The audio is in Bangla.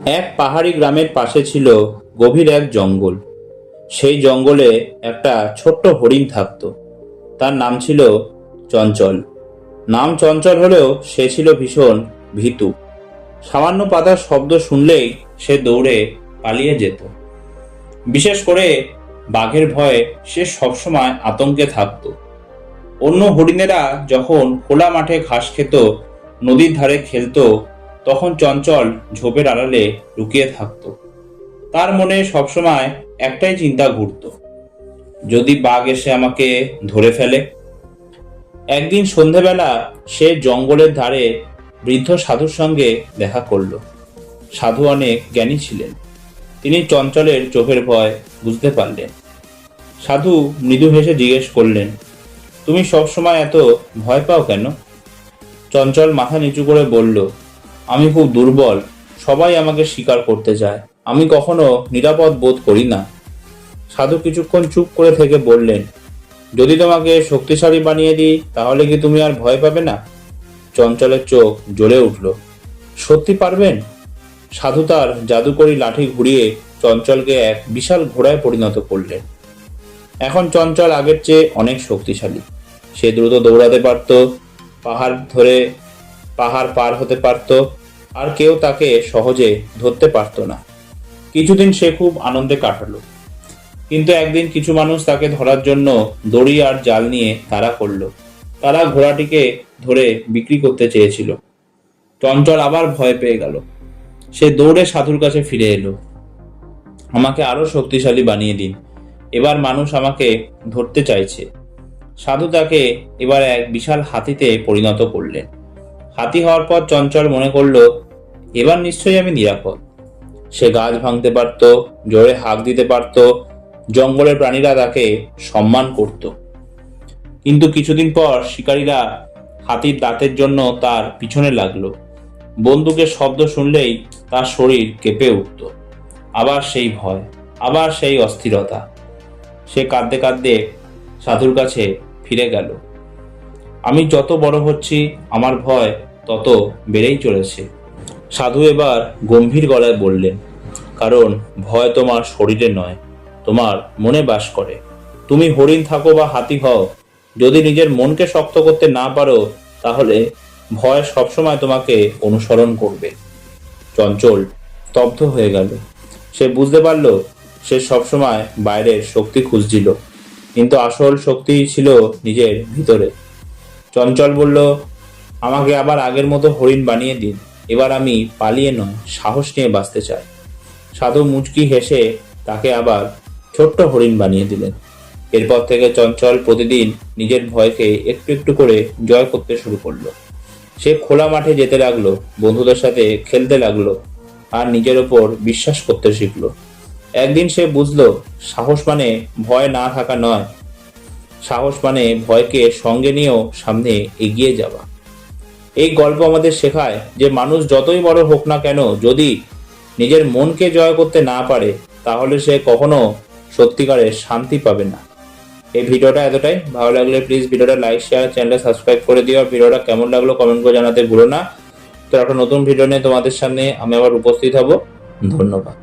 এক পাহাড়ি গ্রামের পাশে ছিল গভীর এক জঙ্গল। সেই জঙ্গলে একটা ছোট্ট হরিণ থাকতো। তার নাম ছিল চঞ্চল। নাম চঞ্চল হলেও সে ছিল ভীষণ ভীতু। সামান্য পাতার শব্দ শুনলেই সে দৌড়ে পালিয়ে যেত। বিশেষ করে বাঘের ভয়ে সে সবসময় আতঙ্কে থাকতো। অন্য হরিণেরা যখন খোলা মাঠে ঘাস খেত, নদীর ধারে খেলতো, তখন চঞ্চল ঝোপের আড়ালে লুকিয়ে থাকতো। তার মনে সবসময় একটাই চিন্তা ঘুরতো, যদি বাঘ এসে আমাকে ধরে ফেলে। একদিন সন্ধেবেলা সে জঙ্গলের ধারে বৃদ্ধ সাধুর সঙ্গে দেখা করলো। সাধু অনেক জ্ঞানী ছিলেন। তিনি চঞ্চলের চোখের ভয় বুঝতে পারলেন। সাধু মৃদু হেসে জিজ্ঞেস করলেন, তুমি সবসময় এত ভয় পাও কেন? চঞ্চল মাথা নিচু করে বলল, আমি খুব দুর্বল, সবাই আমাকে শিকার করতে চায়, আমি কখনো নিরাপদ বোধ করি না। সাধু কিছুক্ষণ চুপ করে থেকে বললেন, যদি তোমাকে শক্তিশালী বানিয়ে দিই তাহলে কি তুমি আর ভয় পাবে না? চঞ্চলের চোখ জ্বলে উঠল। সত্যি পারবেন? সাধু তার জাদুকরি লাঠি ঘুরিয়ে চঞ্চলকে এক বিশাল ঘোড়ায় পরিণত করলেন। এখন চঞ্চল আগের চেয়ে অনেক শক্তিশালী। সে দ্রুত দৌড়াতে পারত, পাহাড় পার হতে পারত, আর কেউ তাকে সহজে ধরতে পারত না। কিছুদিন সে খুব আনন্দে কাটালো। কিন্তু একদিন কিছু মানুষ তাকে ধরার জন্য দড়ি আর জাল নিয়ে তাড়া করলো। তারা ঘোড়াটিকে ধরে বিক্রি করতে চেয়েছিল। চঞ্চল আবার ভয় পেয়ে গেল। সে দৌড়ে সাধুর কাছে ফিরে এলো। আমাকে আরো শক্তিশালী বানিয়ে দিন, এবার মানুষ আমাকে ধরতে চাইছে। সাধু তাকে এবার এক বিশাল হাতিতে পরিণত করলেন। হাতি হওয়ার পর চঞ্চল মনে করলো, এবার নিশ্চয়ই আমি নিরাপদ। সে গাছ ভাঙতে পারত, জোরে হাঁক দিতে পারত, জঙ্গলের প্রাণীরা তাকে সম্মান করত। কিন্তু কিছুদিন পর শিকারীরা হাতির দাঁতের জন্য তার পিছনে লাগলো। বন্দুকের শব্দ শুনলেই তার শরীর কেঁপে উঠত। আবার সেই ভয়, আবার সেই অস্থিরতা। সে কাঁদতে কাঁদতে সাধুর কাছে ফিরে গেল। আমি যত বড় হচ্ছি আমার ভয় তত বেড়েই চলেছে। সাধু এবার গম্ভীর গলায় বললেন, কারণ ভয় তোমার শরীরে নয়, তোমার মনে বাস করে। তুমি হরিণ থাকো বা হাতি হও, যদি নিজের মনকে শক্ত করতে না পারো তাহলে ভয় সবসময় তোমাকে অনুসরণ করবে। চঞ্চল স্তব্ধ হয়ে গেল। সে বুঝতে পারল সে সবসময় বাইরের শক্তি খুঁজছিল, কিন্তু আসল শক্তি ছিল নিজের ভিতরে। চঞ্চল বলল, আমাকে আবার আগের মতো হরিণ বানিয়ে দিন, এবার আমি পালিয়ে নয় সাহস নিয়ে বাঁচতে চাই। সাধু মুচকি হেসে তাকে আবার ছোট্ট হরিণ বানিয়ে দিলেন। এরপর থেকে চঞ্চল প্রতিদিন নিজের ভয়কে একটু একটু করে জয় করতে শুরু করলো। সে খোলা মাঠে যেতে লাগলো, বন্ধুদের সাথে খেলতে লাগলো, আর নিজের ওপর বিশ্বাস করতে শিখলো। একদিন সে বুঝলো, সাহস মানে ভয় না থাকা নয়, সাহস মানে ভয়কে সঙ্গে নিয়েও সামনে এগিয়ে যাওয়া। এই গল্প আমাদের শেখায় যে মানুষ যতই বড় হোক না কেন, যদি নিজের মনকে জয় করতে না পারে তাহলে সে কখনো সত্যিকারের শান্তি পাবে না। এই ভিডিওটা এতটাই। ভালো লাগলে প্লিজ ভিডিওটা লাইক, শেয়ার, চ্যানেলটা সাবস্ক্রাইব করে দিও। আর ভিডিওটা কেমন লাগলো কমেন্ট করে জানাতে ভুলো না। তো একটা নতুন ভিডিও নিয়ে তোমাদের সামনে আমি আবার উপস্থিত হব। ধন্যবাদ।